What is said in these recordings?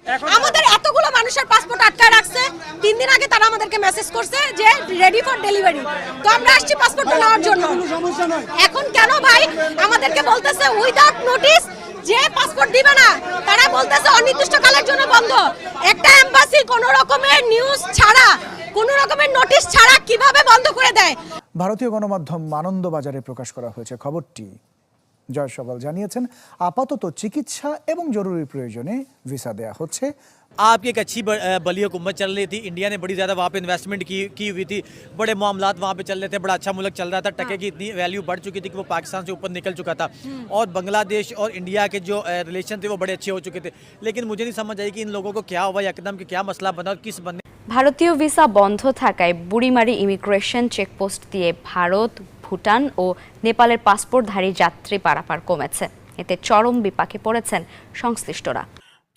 আমাদের এতগুলো মানুষের পাসপোর্ট আটকায় রাখছে। 3 দিন আগে তারা আমাদেরকে মেসেজ করছে যে রেডি ফর ডেলিভারি, তো আমরা আসছি পাসপোর্টটা নেওয়ার জন্য। এখন কেন ভাই আমাদেরকে বলতেছে উইদাউট নোটিস যে পাসপোর্ট দিবে না, তারা বলতেছে অনির্দিষ্টকালের জন্য বন্ধ। একটা এম্বাসি কোনো রকমের নিউজ ছাড়া, কোনো রকমের নোটিশ ছাড়া কিভাবে বন্ধ করে দেয়? ভারতীয় গণমাধ্যম আনন্দবাজারে প্রকাশ করা হয়েছে খবরটি। জয় সওয়াল জানিয়েছেন, আপাতত চিকিৎসা এবং জরুরি প্রয়োজনে ভিসা দেয়া হচ্ছে। आपकी एक अच्छी बली हुकूमत चल रही थी, इंडिया ने बड़ी ज़्यादा वहाँ पे इन्वेस्टमेंट की हुई थी, बड़े मामलात वहाँ पे चल रहे थे, बड़ा अच्छा मुल्क चल रहा था, टके की इतनी वैल्यू बढ़ चुकी थी कि वो पाकिस्तान से ऊपर निकल चुका था और बांग्लादेश और इंडिया के जो रिलेशन थे वो बड़े अच्छे हो चुके थे। लेकिन मुझे नहीं समझ आई कि इन लोगों को क्या हुआ, एकदम कि क्या मसला बना और किस बंदे। ভারতীয় ভিসা বন্ধ থাকায় বুড়িমারি ইমিগ্রেশন চেকপোস্ট দিয়ে ভারত, ভুটান ও নেপালের পাসপোর্টধারী যাত্রী পারাপার কমেছে। এতে চরম বিপাকে পড়েছেন সংশ্লিষ্টরা।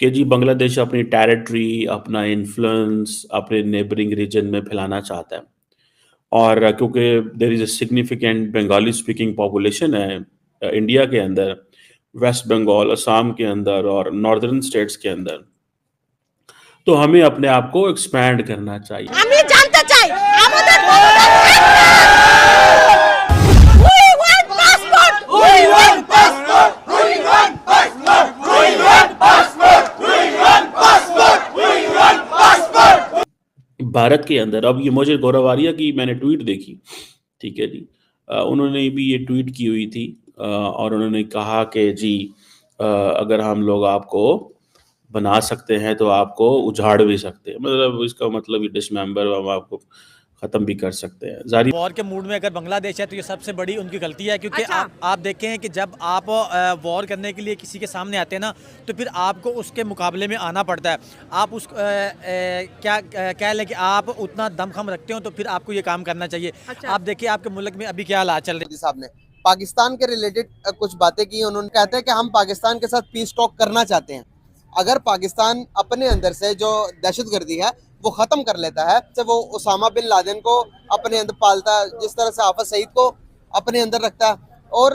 कि जी बांग्लादेश अपनी टेरिटरी, अपना इन्फ्लुएंस अपने नेबरिंग रीजन में फैलाना चाहता है और क्योंकि there is a significant Bengali speaking population है इंडिया के अंदर, वेस्ट बंगाल, असम के अंदर और नॉर्दर्न स्टेट्स के अंदर, तो हमें अपने आप को एक्सपैंड करना चाहिए। আমি জানতে চাই আমাদের भारत के अंदर अब ये मुझे गौरवारिया की मैंने ट्वीट देखी, ठीक है जी, उन्होंने भी ये ट्वीट की हुई थी और उन्होंने कहा कि जी अगर हम लोग आपको बना सकते हैं तो आपको उजाड़ भी सकते हैं, मतलब इसका मतलब ये डिसमेंबर हम आपको ख़त्म भी कर सकते हैं। जारी वॉर के मूड में अगर बांग्लादेश है तो ये सबसे बड़ी उनकी गलती है, क्योंकि आप देखें कि जब आप वॉर करने के लिए किसी के सामने आते हैं ना, तो फिर आपको उसके मुकाबले में आना पड़ता है। आप उस क्या कह लें कि आप उतना दमखम रखते हो तो फिर आपको ये काम करना चाहिए। आप देखिए आपके मुल्क में अभी क्या हालात चल रहे हैं। मोदी साहब ने पाकिस्तान के रिलेटेड कुछ बातें की, उन्होंने कहते हैं कि हम पाकिस्तान के साथ पीस टॉक करना चाहते हैं। अगर पाकिस्तान अपने अंदर से जो दहशतगर्दी है वो खत्म कर लेता है, तो वो उसामा बिन लादेन को अपने अंदर पालता, जिस तरह से हाफिज सईद को अपने अंदर रखता और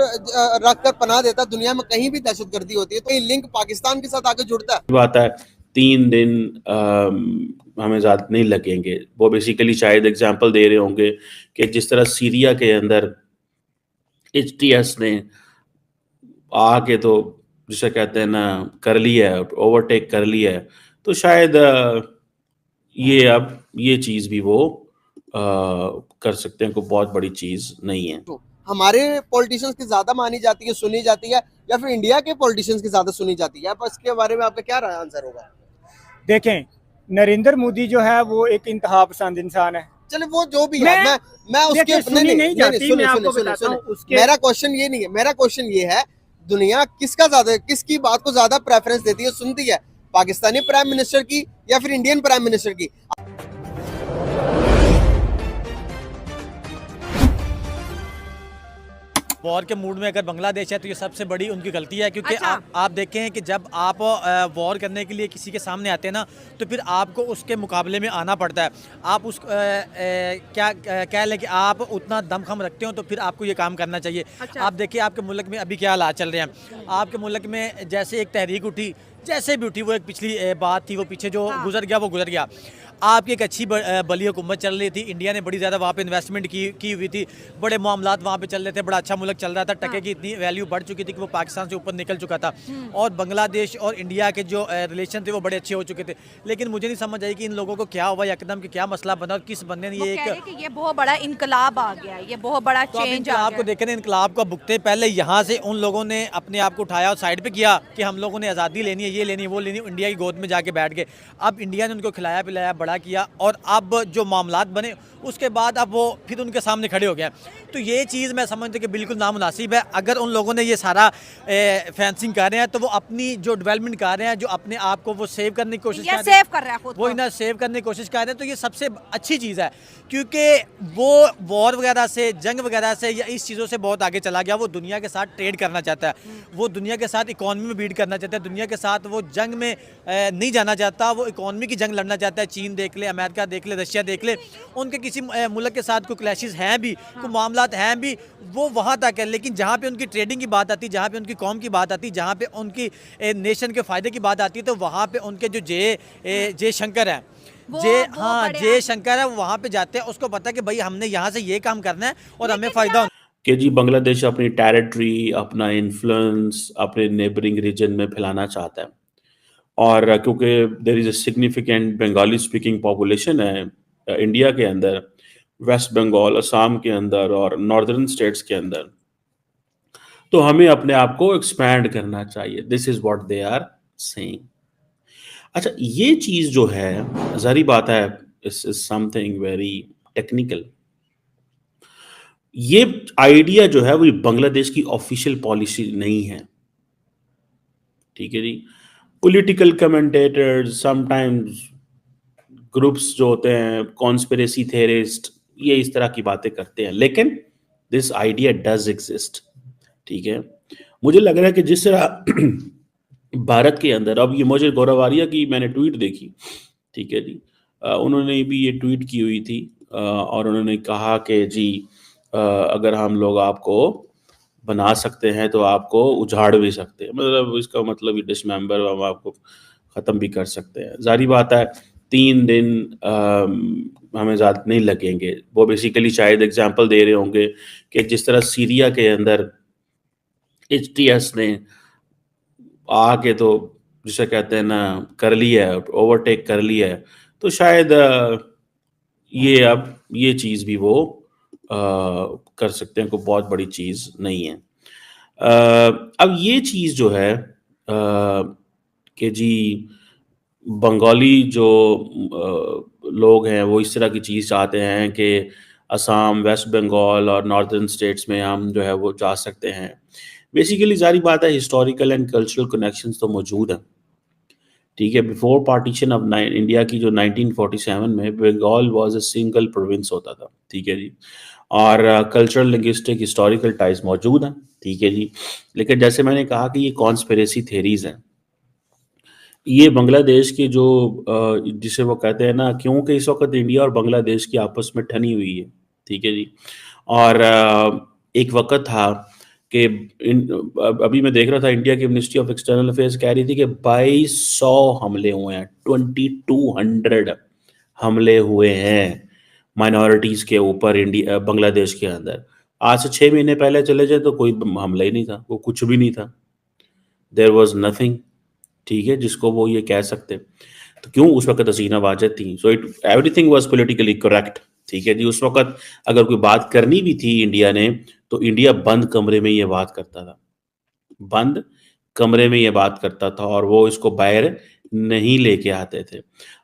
रखकर पनाह देता, दुनिया में कहीं भी दहशतगर्दी होती है तो ये लिंक पाकिस्तान के साथ आगे जुड़ता है। बात है 3 दिन हमें ज़्यादा नहीं लगेंगे। वो बेसिकली शायद एग्जांपल दे रहे होंगे कि जिस तरह सीरिया के अंदर HTS ने आके तो जिसे कहते हैं ना कर लिया है, ओवरटेक कर लिया है, तो शायद ये चीज़ भी वो कर सकते हैं, कोई बहुत बड़ी चीज़ नहीं है। हमारे पॉलिटिशियंस की ज्यादा मानी जाती है, सुनी जाती है, या फिर इंडिया के पॉलिटिशियंस की ज्यादा सुनी जाती है? आप इसके बारे में आपका क्या आंसर होगा? देखें, नरेंद्र मोदी जो है वो एक इंतहा पसंद इंसान है। चलो वो जो भी है, मैं उसके नहीं जाती, मैं आपको बताता हूं उसके। मेरा क्वेश्चन ये नहीं है, मेरा क्वेश्चन ये है, दुनिया किसकी बात को ज्यादा प्रेफरेंस देती है, सुनती है, पाकिस्तानी प्राइम मिनिस्टर की या फिर इंडियन प्राइम मिनिस्टर की? वॉर के मूड में अगर बांग्लादेश है तो ये सबसे बड़ी उनकी गलती है, क्योंकि आप देखें कि जब आप वॉर करने के लिए किसी के सामने आते हैं ना, तो फिर आपको उसके मुकाबले में आना पड़ता है। आप उस क्या कह लें कि आप उतना दमखम रखते हो तो फिर आपको ये काम करना चाहिए। आप देखिए आपके मुल्क में अभी क्या हालात चल रहे हैं। आपके मुल्क में जैसे एक तहरीक उठी, जैसे भी उठी, वो एक पिछली बात थी, वो पीछे जो गुजर गया वो गुजर गया। आपकी एक अच्छी बली हुकूमत चल रही थी, इंडिया ने बड़ी ज़्यादा वहाँ पे इन्वेस्टमेंट की हुई थी, बड़े मामलात वहाँ पे चल रहे थे, बड़ा अच्छा मुल्क चल रहा था, टके की इतनी वैल्यू बढ़ चुकी थी कि वो पाकिस्तान से ऊपर निकल चुका था और बांग्लादेश और इंडिया के जो रिलेशन थे वो बड़े अच्छे हो चुके थे। लेकिन मुझे नहीं समझ आई कि इन लोगों को क्या हुआ, एकदम कि क्या मसला बना और किस बंदे ने ये बहुत बड़ा इनकलाब आ गया, ये बहुत बड़ा चेंज आ आपको देखे ना, इनकलाब का भुगते पहले यहाँ से उन लोगों ने अपने आप को उठाया और साइड पे किया कि हम लोगों ने आज़ादी लेनी है, ये लेनी है, वो लेनी है, इंडिया की गोद में जाके बैठ गए। अब इंडिया ने उनको खिलाया पिलाया, बड़ा किया और अब जो मामलात बने उसके बाद अब वो फिर उनके सामने खड़े हो गए। तो ये चीज़ मैं समझती कि बिल्कुल नामुनासिब है। अगर उन लोगों ने ये सारा फैंसिंग कर रहे हैं तो वो अपनी जो डेवलपमेंट कर रहे हैं, जो अपने आप को वो सेव करने की कोशिश कर रहे हैं, वो इन्हें सेव करने की कोशिश कर रहे हैं, तो ये सबसे अच्छी चीज़ है, क्योंकि वो वॉर वगैरह से, जंग वगैरह से या इस चीज़ों से बहुत आगे चला गया। वो दुनिया के साथ ट्रेड करना चाहता है, वो दुनिया के साथ इकॉनमी में बीट करना चाहता है, दुनिया के साथ वो जंग में नहीं जाना चाहता, वो इकॉनमी की जंग लड़ना चाहता है, चीन देख ले, अमेरिका देख ले, रशिया देख ले, उनके किसी मुल्क के साथ कोई क्लैशेस हैं भी, कोई मामलात हैं भी, वो वहाँ तक है। लेकिन जहाँ पे उनकी ट्रेडिंग की बात आती, जहाँ पे उनकी कौम की बात आती, जहाँ पे उनकी नेशन के फ़ायदे की बात आती है, तो वहाँ पे उनके जो जय शंकर हैं, जय शंकर है, वो वहाँ पे जाते हैं। उसको पता है कि भाई हमने यहाँ से ये काम करना है और हमें फ़ायदा कि जी बांग्लादेश अपनी टेरिटरी, अपना इन्फ्लुएंस अपने नेबरिंग रीजन में फैलाना चाहता है, और क्योंकि there is a significant Bengali speaking population है इंडिया के अंदर, वेस्ट बंगाल, असम के अंदर और नॉर्दर्न स्टेट्स के अंदर, तो हमें अपने आप को एक्सपैंड करना चाहिए। This is what they are saying. अच्छा, ये चीज जो है, जारी बात है, इस इज समथिंग वेरी टेक्निकल। ये आइडिया जो है वो बांग्लादेश की ऑफिशियल पॉलिसी नहीं है, ठीक है जी। पॉलिटिकल कमेंटेटर्स, समटाइम्स ग्रुप्स जो होते हैं, कॉन्स्पिरेसी थेरिस्ट, ये इस तरह की बातें करते हैं, लेकिन दिस आइडिया डज एग्जिस्ट, ठीक है। मुझे लग रहा है कि जिस तरह भारत के अंदर, अब ये मुझे गौरव आर्या की मैंने ट्वीट देखी, ठीक है जी, उन्होंने भी ये ट्वीट की हुई थी, और उन्होंने कहा कि जी अगर हम लोग आपको बना सकते हैं तो आपको उजाड़ भी सकते हैं, मतलब इसका मतलब डिसमेंबर, हम आपको ख़त्म भी कर सकते हैं। जारी बात है 3 दिन हमें ज़्यादा नहीं लगेंगे। वो बेसिकली शायद एग्जांपल दे रहे होंगे कि जिस तरह सीरिया के अंदर HTS ने आके तो जिसे कहते हैं ना कर लिया है, ओवरटेक कर लिया है, तो शायद ये अब ये चीज़ भी वो कर सकते हैं, कोई बहुत बड़ी चीज़ नहीं है। अब ये चीज़ जो है कि जी बंगाली जो लोग हैं वो इस तरह की चीज़ चाहते हैं कि असम, वेस्ट बंगाल और नॉर्दर्न स्टेट्स में हम जो है वो जा सकते हैं। बेसिकली सारी बात है, हिस्टोरिकल एंड कल्चरल कनेक्शंस तो मौजूद हैं, ठीक है। बिफोर पार्टीशन ऑफ इंडिया की जो 1947 में Bengal was a single province होता था, ठीक है जी, और कल्चरल, लिंग्विस्टिक, हिस्टोरिकल टाइज मौजूद हैं, ठीक है जी। लेकिन जैसे मैंने कहा कि ये कॉन्स्पिरेसी थेरीज हैं, ये बांग्लादेश के जो जिसे वो कहते हैं ना, क्योंकि इस वक्त इंडिया और बांग्लादेश की आपस में ठनी हुई है, ठीक है जी। और एक वक्त था कि अभी मैं देख रहा था, इंडिया की मिनिस्ट्री ऑफ एक्सटर्नल अफेयर्स कह रही थी कि 2200 हमले हुए हैं, 2200 हमले हुए हैं माइनॉरिटीज़ के ऊपर इंडिया बांग्लादेश के अंदर। आज से 6 महीने पहले चले जाए तो कोई हमला ही नहीं था, वो कुछ भी नहीं था, देयर वॉज नथिंग, ठीक है, जिसको वो ये कह सकते। तो क्यों उस वक्त हसीना वाजद थी, so it everything was politically correct, ठीक है जी। उस वक्त अगर कोई बात करनी भी थी इंडिया ने, तो इंडिया बंद कमरे में ये बात करता था, बंद कमरे में ये बात करता था, और वो इसको बाहर नहीं लेके आते थे।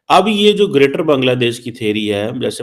अब ये जो ग्रेटर बांग्लादेश की थ्योरी है, जैसे